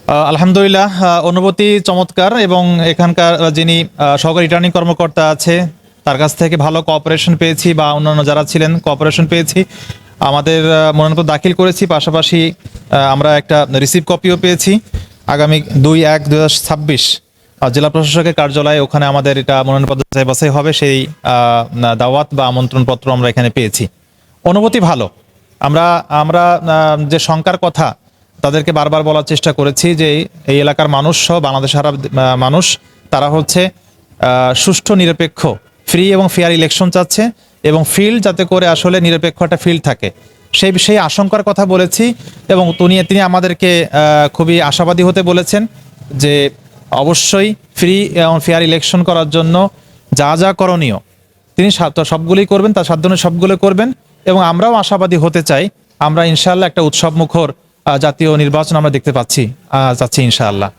আলহামদুলিল্লাহ, অনুভূতি চমৎকার। এবং এখানকার যিনি সহকারী রিটার্নিং কর্মকর্তা আছে তার কাছ থেকে ভালো কোঅপারেশন পেয়েছি, বা অন্যান্য যারা ছিলেন কোঅপারেশন পেয়েছি। আমাদের মনোনয়নপত্র দাখিল করেছি, পাশাপাশি আমরা একটা রিসিভ কপিও পেয়েছি। আগামী 2/1/2026 জেলা প্রশাসকের কার্যালয়ে ওখানে আমাদের এটা মনোনয়নপত্র যাচাই বাছাই হবে, সেই দাওয়াত বা আমন্ত্রণপত্র আমরা এখানে পেয়েছি। অনুভূতি ভালো। আমরা আমরা যে শঙ্কার কথা তাদেরকে বারবার বলার চেষ্টা করেছি যে এই এলাকার মানুষ সহ বাংলাদেশ সারা মানুষ তারা হচ্ছে সুষ্ঠু নিরপেক্ষ ফ্রি এবং ফেয়ার ইলেকশন চাচ্ছে, এবং ফিল্ড যাতে করে আসলে নিরপেক্ষ একটা ফিল্ড থাকে সেই আশঙ্কার কথা বলেছি। এবং তিনি আমাদেরকে খুবই আশাবাদী হতে বলেছেন যে অবশ্যই ফ্রি এবং ফেয়ার ইলেকশন করার জন্য যা যা করণীয় তিনি সবগুলোই করবেন, তার সাধ্য সবগুলো করবেন। এবং আমরাও আশাবাদী হতে চাই, আমরা ইনশাআল্লাহ একটা উৎসব মুখর জাতীয় নির্বাচন আমরা দেখতে চাচ্ছি ইনশাআল্লাহ।